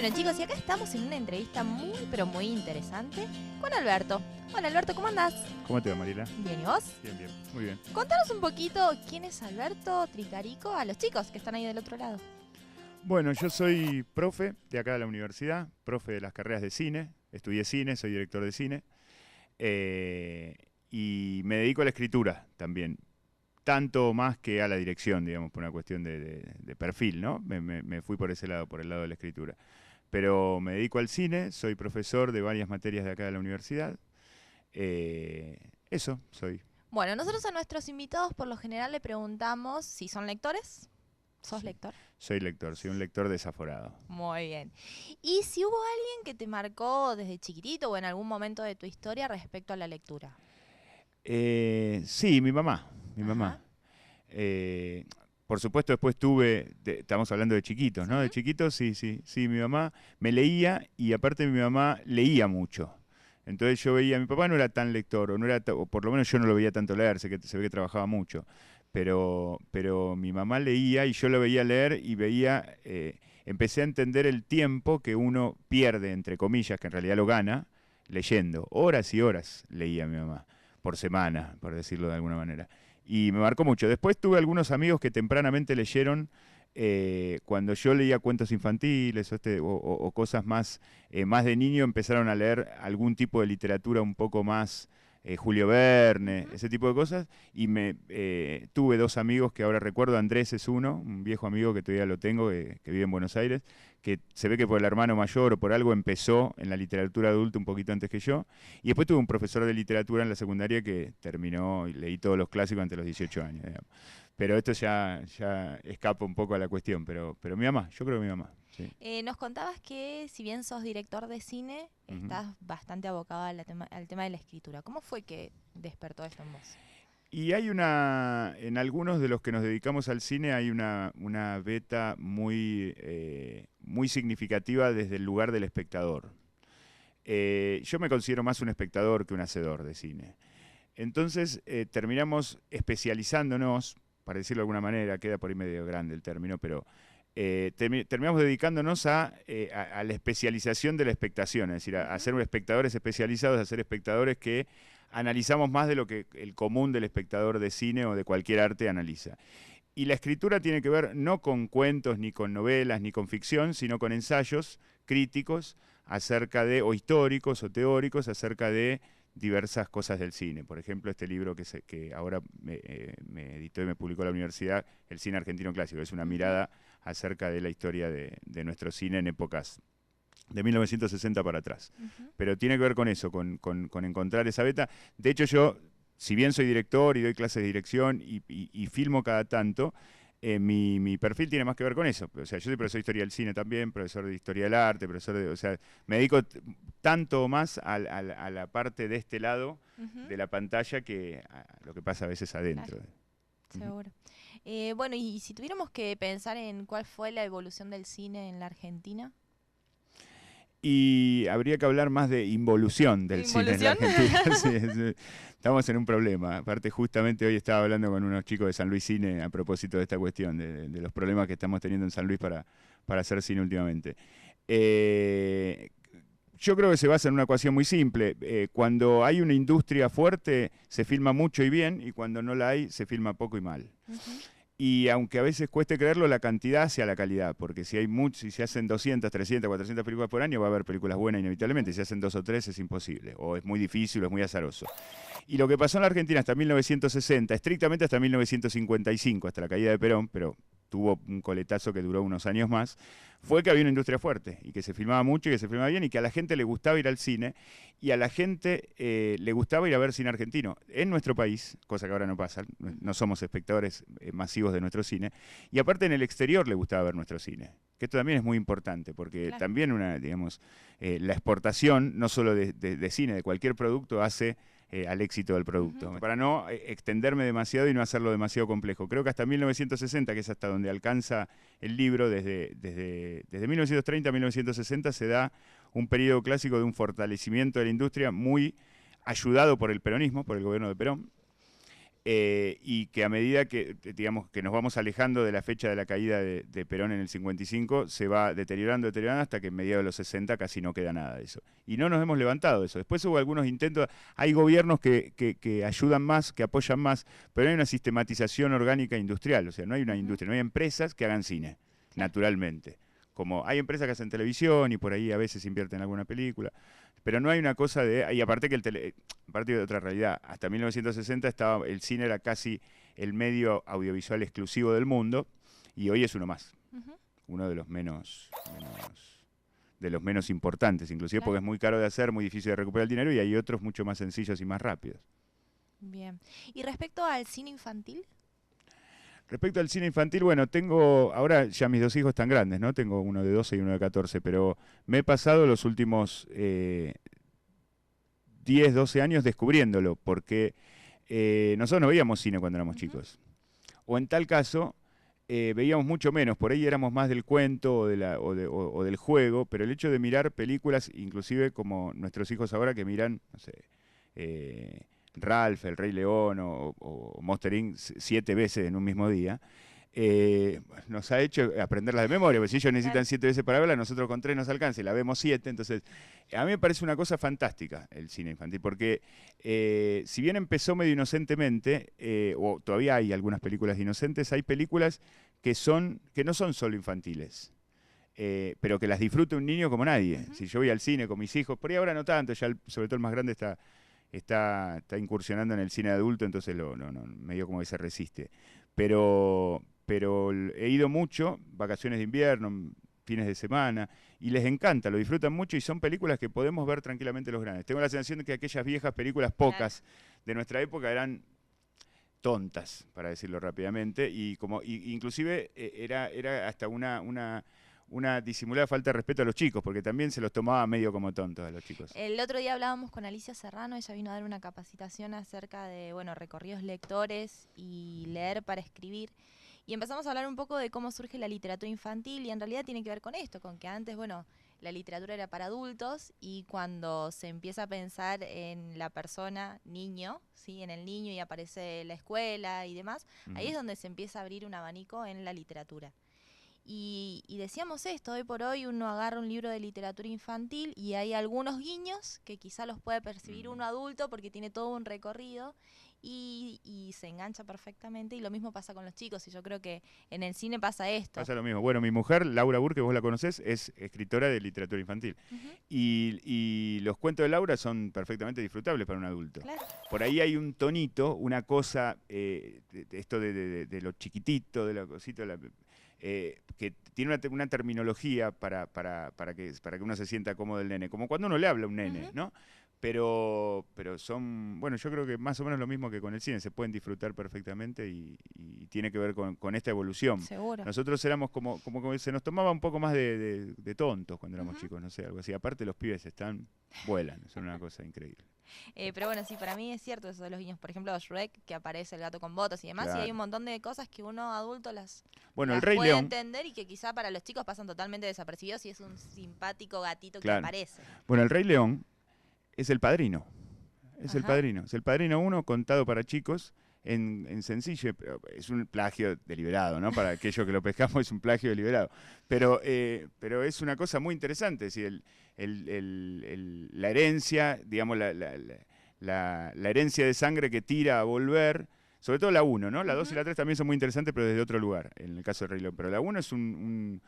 Bueno, chicos, y acá estamos en una entrevista muy, pero muy interesante con Alberto. Hola, Alberto, ¿cómo andás? ¿Cómo te va, Mariela? Bien, ¿y vos? Bien, bien, muy bien. Contanos un poquito quién es Alberto Tricarico a los chicos que están ahí del otro lado. Bueno, yo soy profe de acá de la universidad, profe de las carreras de cine, estudié cine, soy director de cine, eh, y me dedico a la escritura también, tanto más que a la dirección, digamos, por una cuestión de perfil, ¿no? Me fui por ese lado, por el lado de la escritura. Pero me dedico al cine, soy profesor de varias materias de acá de la universidad, eso soy. Bueno, nosotros a nuestros invitados por lo general le preguntamos si son lectores. ¿Sos Sí. lector? Soy lector, soy un lector desaforado. Muy bien. ¿Y si hubo alguien que te marcó desde chiquitito o en algún momento de tu historia respecto a la lectura? Sí, mi mamá, mi Ajá. mamá. Eh, por supuesto, después tuve, estamos hablando de chiquitos, ¿no? De Ujú. chiquitos, sí, sí, sí, mi mamá me leía y aparte mi mamá leía mucho. Entonces yo veía, mi papá no era tan lector, o, no era, o por lo menos yo no lo veía tanto leer, se ve que trabajaba mucho, pero mi mamá leía y yo lo veía leer y veía, empecé a entender el tiempo que uno pierde, entre comillas, que en realidad lo gana, leyendo. Horas y horas leía mi mamá, por semana, por decirlo de alguna manera. Y me marcó mucho. Después tuve algunos amigos que tempranamente leyeron cuando yo leía cuentos infantiles o cosas más, más de niño, empezaron a leer algún tipo de literatura un poco más Julio Verne, Ujú. ese tipo de cosas. Y tuve dos amigos que ahora recuerdo, Andrés es uno, un viejo amigo que todavía lo tengo, que vive en Buenos Aires, que se ve que por el hermano mayor o por algo empezó en la literatura adulta un poquito antes que yo. Y después tuve un profesor de literatura en la secundaria que terminó y leí todos los clásicos antes de los 18 años, digamos. Pero esto ya escapa un poco a la cuestión, pero mi mamá, yo creo que mi mamá, sí. Nos contabas que si bien sos director de cine, Ujú. estás bastante abocado al tema de la escritura. ¿Cómo fue que despertó esto en vos? Y hay en algunos de los que nos dedicamos al cine hay una beta muy, muy significativa desde el lugar del espectador. Yo me considero más un espectador que un hacedor de cine. Entonces terminamos especializándonos, para decirlo de alguna manera, queda por ahí medio grande el término, pero terminamos dedicándonos a la especialización de la expectación, es decir, a Ujú. ser espectadores especializados, a ser espectadores que analizamos más de lo que el común del espectador de cine o de cualquier arte analiza. Y la escritura tiene que ver no con cuentos, ni con novelas, ni con ficción, sino con ensayos críticos acerca de, o históricos o teóricos, acerca de diversas cosas del cine. Por ejemplo, este libro que ahora me editó y me publicó la universidad, El cine argentino clásico. Es una Ujú. mirada acerca de la historia de nuestro cine en épocas de 1960 para atrás. Ujú. Pero tiene que ver con eso, con encontrar esa beta. De hecho, yo, si bien soy director y doy clases de dirección y filmo cada tanto, mi perfil tiene más que ver con eso. O sea, yo soy profesor de historia del cine también, profesor de historia del arte, profesor de. O sea, me dedico tanto más a la parte de este lado Ujú. de la pantalla que a lo que pasa a veces Claro, adentro. Ujú. seguro. Bueno, y si tuviéramos que pensar en cuál fue la evolución del cine en la Argentina. Y habría que hablar más de involución del cine en la ¿Involución? Argentina. Sí, sí. Estamos en un problema. Aparte, justamente hoy estaba hablando con unos chicos de San Luis Cine a propósito de esta cuestión, de los problemas que estamos teniendo en San Luis para hacer cine últimamente. Eh, yo creo que se basa en una ecuación muy simple. Cuando hay una industria fuerte, se filma mucho y bien, y cuando no la hay, se filma poco y mal. Ujú. Y aunque a veces cueste creerlo, la cantidad hacia la calidad, porque si se hacen 200, 300, 400 películas por año, va a haber películas buenas Ujú. inevitablemente. Si hacen dos o tres es imposible, o es muy difícil, o es muy azaroso. Y lo que pasó en la Argentina hasta 1960, estrictamente hasta 1955, hasta la caída de Perón, pero tuvo un coletazo que duró unos años más, fue que había una industria fuerte y que se filmaba mucho y que se filmaba bien y que a la gente le gustaba ir al cine y a la gente le gustaba ir a ver cine argentino en nuestro país, cosa que ahora no pasa, no Ujú. somos espectadores masivos de nuestro cine, y aparte en el exterior le gustaba ver nuestro cine, que esto también es muy importante, porque Claro. también digamos, la exportación, no solo de cine, de cualquier producto, hace al éxito del Ujú. producto. Para no extenderme demasiado y no hacerlo demasiado complejo. Creo que hasta 1960, que es hasta donde alcanza el libro, desde 1930 a 1960 se da un periodo clásico de un fortalecimiento de la industria muy ayudado por el peronismo, por el gobierno de Perón, y que a medida que, digamos, que nos vamos alejando de la fecha de la caída de Perón en el 55, se va deteriorando, deteriorando, hasta que en mediados de los 60 casi no queda nada de eso. Y no nos hemos levantado de eso. Después hubo algunos intentos, hay gobiernos que ayudan más, que apoyan más, pero hay una sistematización orgánica industrial, o sea, no hay una industria, no hay empresas que hagan cine, naturalmente. Como hay empresas que hacen televisión y por ahí a veces invierten en alguna película, pero no hay una cosa de... Y aparte que aparte de otra realidad, hasta 1960 el cine era casi el medio audiovisual exclusivo del mundo, y hoy es uno más, uno de los menos importantes, inclusive porque es muy caro de hacer, muy difícil de recuperar el dinero, y hay otros mucho más sencillos y más rápidos. Bien. ¿Y respecto al cine infantil? Respecto al cine infantil, bueno, ahora ya mis dos hijos están grandes, ¿no? Tengo uno de 12 y uno de 14, pero me he pasado los últimos 10, 12 años descubriéndolo, porque nosotros no veíamos cine cuando éramos chicos. O en tal caso, veíamos mucho menos, por ahí éramos más del cuento o del juego, pero el hecho de mirar películas, inclusive como nuestros hijos ahora que miran, no sé, Ralph, El Rey León o Monster Inc. 7 veces en un mismo día, nos ha hecho aprenderlas de memoria, porque si ellos necesitan 7 veces para verla, nosotros con 3 nos alcanza y la vemos 7, entonces a mí me parece una cosa fantástica el cine infantil, porque si bien empezó medio inocentemente, o todavía hay algunas películas inocentes, hay películas que no son solo infantiles. Pero que las disfrute un niño como nadie. Si yo voy al cine con mis hijos, por ahí ahora no tanto, ya sobre todo el más grande está incursionando en el cine adulto, entonces medio como que se resiste. Pero he ido mucho, vacaciones de invierno, fines de semana, y les encanta, lo disfrutan mucho, y son películas que podemos ver tranquilamente los grandes. Tengo la sensación de que aquellas viejas películas, pocas, de nuestra época eran tontas, para decirlo rápidamente, y inclusive era hasta una disimulada falta de respeto a los chicos, porque también se los tomaba medio como tontos a los chicos. El otro día hablábamos con Alicia Serrano, ella vino a dar una capacitación acerca de, recorridos lectores y leer para escribir. Y empezamos a hablar un poco de cómo surge la literatura infantil, y en realidad tiene que ver con esto, con que antes, la literatura era para adultos, y cuando se empieza a pensar en la persona, niño, ¿sí? En el niño, y aparece la escuela y demás, ahí es donde se empieza a abrir un abanico en la literatura. Y decíamos esto, hoy por hoy uno agarra un libro de literatura infantil y hay algunos guiños que quizá los puede percibir uno adulto porque tiene todo un recorrido y se engancha perfectamente, y lo mismo pasa con los chicos, y yo creo que en el cine pasa esto. Pasa lo mismo. Bueno, mi mujer, Laura Burke, vos la conocés, es escritora de literatura infantil. Y los cuentos de Laura son perfectamente disfrutables para un adulto. Claro. Por ahí hay un tonito, una cosa, esto de lo chiquitito, de lo cosito, que tiene una terminología para que uno se sienta cómodo el nene, como cuando uno le habla a un nene, ¿no? Pero son, yo creo que más o menos lo mismo que con el cine, se pueden disfrutar perfectamente y tiene que ver con esta evolución. Seguro. Nosotros éramos como se nos tomaba un poco más de tontos cuando éramos chicos, no sé, algo así. Aparte los pibes vuelan, son una cosa increíble. Pero sí, para mí es cierto eso de los guiños. Por ejemplo, Shrek, que aparece el gato con botas y demás, Claro. y hay un montón de cosas que uno adulto las el Rey puede León entender, y que quizá para los chicos pasan totalmente desapercibidos, y es un simpático gatito que Claro. aparece. Bueno, el Rey León es el padrino. Es el Ajá. padrino. Es el padrino 1 contado para chicos en sencillo. Es un plagio deliberado, ¿no? Para aquellos que lo pescamos es un plagio deliberado. Pero es una cosa muy interesante. Es decir, la herencia, digamos, la herencia de sangre que tira a volver. Sobre todo la 1, ¿no? La 2 y la 3 también son muy interesantes, pero desde otro lugar, en el caso de Rey León. Pero la 1 es una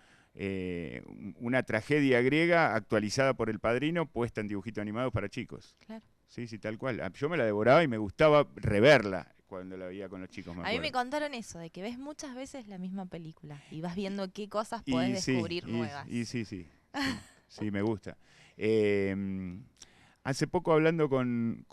tragedia griega actualizada por el padrino, puesta en dibujito animado para chicos. Claro. Sí, tal cual. Yo me la devoraba y me gustaba reverla cuando la veía con los chicos. A mí me contaron eso, de que ves muchas veces la misma película y vas viendo qué cosas podés descubrir nuevas. Sí, me gusta. Hace poco hablando con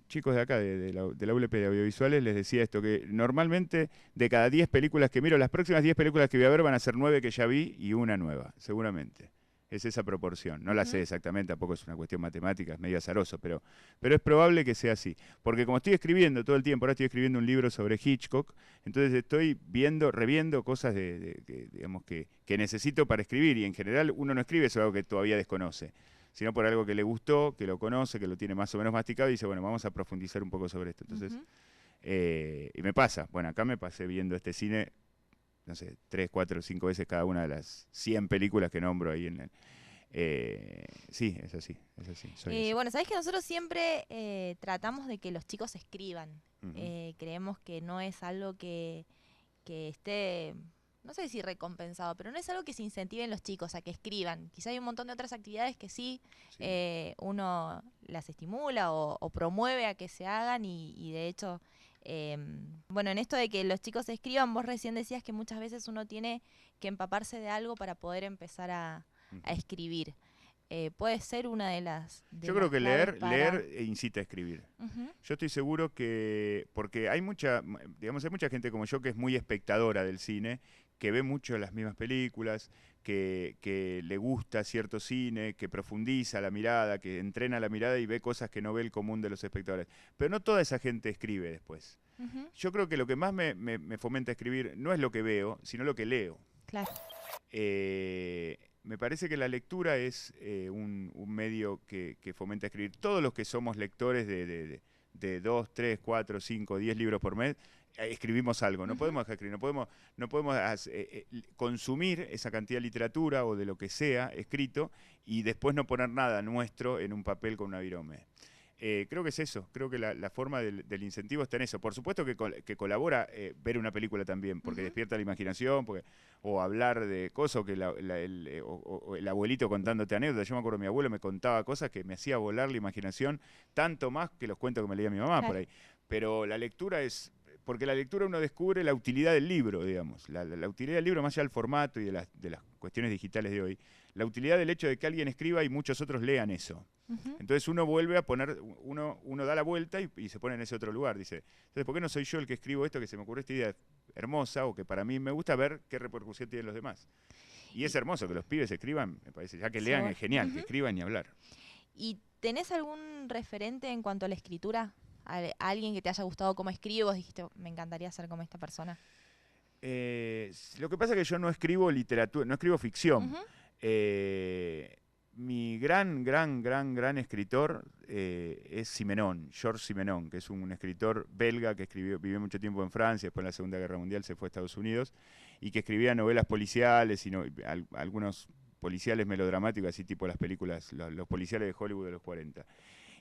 chicos de acá, de la ULP de Audiovisuales, les decía esto, que normalmente de cada 10 películas que miro, las próximas 10 películas que voy a ver van a ser 9 que ya vi y una nueva, seguramente. Es esa proporción. No la sé exactamente, tampoco es una cuestión matemática, es medio azaroso, pero es probable que sea así. Porque como estoy escribiendo todo el tiempo, ahora estoy escribiendo un libro sobre Hitchcock, entonces estoy reviendo cosas digamos que necesito para escribir, y en general uno no escribe sobre algo que todavía desconoce. sino por algo que le gustó, que lo conoce, que lo tiene más o menos masticado y dice, bueno, vamos a profundizar un poco sobre esto. Entonces, y me pasa, bueno, acá me pasé viendo este cine, no sé, 3, 4, 5 veces cada una de las 100 películas que nombro ahí en el... sí, es así, soy así. Bueno, sabés que nosotros siempre tratamos de que los chicos escriban. Creemos que no es algo que esté, no sé si recompensado, pero no es algo que se incentive en los chicos a que escriban. Quizá hay un montón de otras actividades que sí, uno las estimula o promueve a que se hagan y de hecho, bueno, en esto de que los chicos escriban, vos recién decías que muchas veces uno tiene que empaparse de algo para poder empezar a escribir. Puede ser una de las Yo creo que claves leer incita a escribir. Yo estoy seguro que, porque hay mucha gente como yo que es muy espectadora del cine, que ve mucho las mismas películas, que le gusta cierto cine, que profundiza la mirada, que entrena la mirada y ve cosas que no ve el común de los espectadores. Pero no toda esa gente escribe después. Yo creo que lo que más me fomenta a escribir no es lo que veo, sino lo que leo. Claro. Me parece que la lectura es un medio que fomenta escribir. Todos los que somos lectores de 2, 3, 4, 5, 10 libros por mes, escribimos algo. No podemos escribir, no podemos consumir esa cantidad de literatura o de lo que sea escrito y después no poner nada nuestro en un papel con una virome. Creo que es eso, creo que la forma del incentivo está en eso. Por supuesto que colabora ver una película también, porque despierta la imaginación, o hablar de cosas, o que el abuelito contándote anécdotas. Yo me acuerdo, mi abuelo me contaba cosas que me hacía volar la imaginación, tanto más que los cuentos que me leía mi mamá por ahí. Pero la lectura es... Porque la lectura uno descubre la utilidad del libro, digamos. La utilidad del libro, más allá del formato y de las cuestiones digitales de hoy. La utilidad del hecho de que alguien escriba y muchos otros lean eso. Entonces uno vuelve a poner, uno da la vuelta y se pone en ese otro lugar. Dice, entonces, ¿por qué no soy yo el que escribo esto, que se me ocurrió esta idea hermosa o que para mí me gusta ver qué repercusión tienen los demás? Y es hermoso que los pibes escriban, me parece. Ya que lean es genial, que escriban y hablar. ¿Y tenés algún referente en cuanto a la escritura? ¿Alguien que te haya gustado cómo escribe? Vos dijiste, me encantaría ser como esta persona. Lo que pasa es que yo no escribo literatura, no escribo ficción. Mi gran escritor es Simenon, Georges Simenon, que es un escritor belga que vivió mucho tiempo en Francia, después en la Segunda Guerra Mundial se fue a Estados Unidos, y que escribía novelas policiales, algunos policiales melodramáticos, así tipo las películas, los policiales de Hollywood de los 40,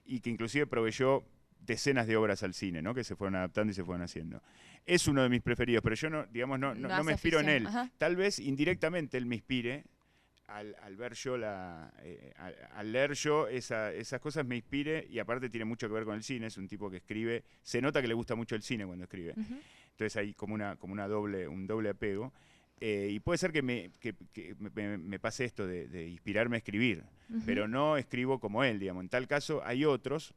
y que inclusive proveyó decenas de obras al cine, ¿no? Que se fueron adaptando y se fueron haciendo. Es uno de mis preferidos, pero yo no me inspiro en él. Tal vez indirectamente él me inspire, al ver yo al leer yo esas cosas me inspire, y aparte tiene mucho que ver con el cine. Es un tipo que escribe, se nota que le gusta mucho el cine cuando escribe. Entonces hay como un doble apego. Y puede ser que me pase esto de inspirarme a escribir, pero no escribo como él, digamos. En tal caso hay otros.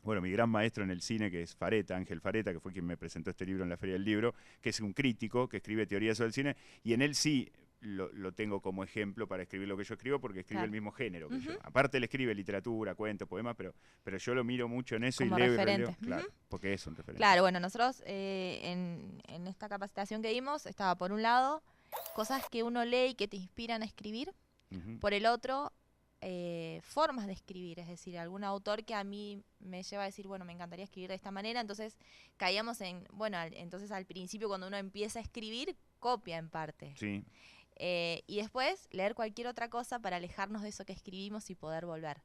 Bueno, mi gran maestro en el cine, que es Fareta, Ángel Fareta, que fue quien me presentó este libro en la Feria del Libro, que es un crítico que escribe teorías sobre el cine, y en él sí lo tengo como ejemplo para escribir lo que yo escribo, porque escribe el mismo género que yo. Aparte él escribe literatura, cuentos, poemas, pero yo lo miro mucho en eso como y leo referente. Y releo, claro, porque es un referente. Claro, bueno, nosotros en esta capacitación que dimos estaba por un lado cosas que uno lee y que te inspiran a escribir, por el otro formas de escribir, es decir, algún autor que a mí me lleva a decir, bueno, me encantaría escribir de esta manera. Entonces caíamos en, bueno, entonces al principio cuando uno empieza a escribir, copia en parte. Sí. Y después leer cualquier otra cosa para alejarnos de eso que escribimos y poder volver.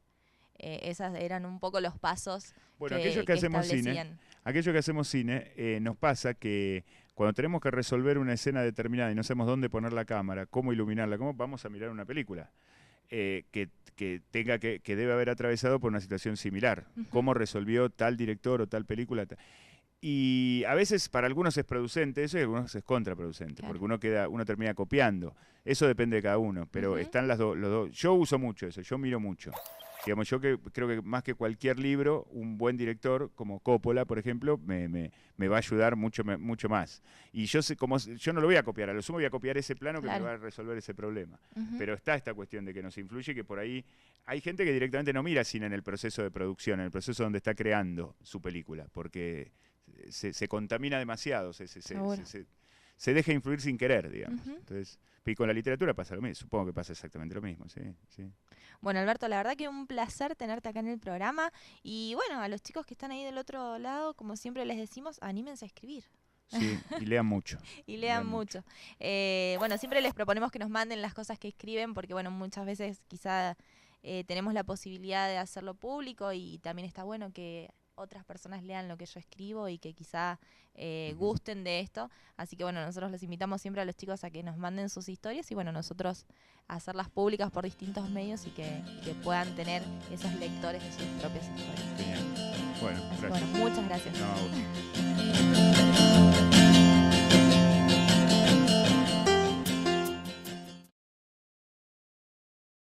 Esas eran un poco los pasos. Bueno, aquellos que hacemos cine, nos pasa que cuando tenemos que resolver una escena determinada y no sabemos dónde poner la cámara, cómo iluminarla, cómo vamos a mirar una película, que debe haber atravesado por una situación similar. Cómo resolvió tal director o tal película. Y a veces para algunos es producente eso y algunos es contraproducente, claro, porque uno termina copiando. Eso depende de cada uno, pero están los dos. Yo uso mucho eso, yo miro mucho. Digamos, yo creo que más que cualquier libro, un buen director como Coppola, por ejemplo, me va a ayudar mucho más. Y yo no lo voy a copiar, a lo sumo voy a copiar ese plano que me va a resolver ese problema. Pero está esta cuestión de que nos influye, que por ahí hay gente que directamente no mira cine en el proceso de producción, en el proceso donde está creando su película, porque se contamina demasiado, se deja influir sin querer, digamos. Ujú. Entonces, y con la literatura pasa lo mismo, supongo que pasa exactamente lo mismo, sí, sí. Bueno, Alberto, la verdad que un placer tenerte acá en el programa. Y bueno, a los chicos que están ahí del otro lado, como siempre les decimos, anímense a escribir. Sí, y lean mucho. Y lean mucho. Bueno, siempre les proponemos que nos manden las cosas que escriben porque, bueno, muchas veces quizá tenemos la posibilidad de hacerlo público y también está bueno que otras personas lean lo que yo escribo y que quizá gusten de esto. Así que, bueno, nosotros los invitamos siempre a los chicos a que nos manden sus historias y, bueno, nosotros a hacerlas públicas por distintos medios y que puedan tener esos lectores de sus propias historias. Genial. Bueno, Así que, gracias. bueno, muchas gracias. No, a vos.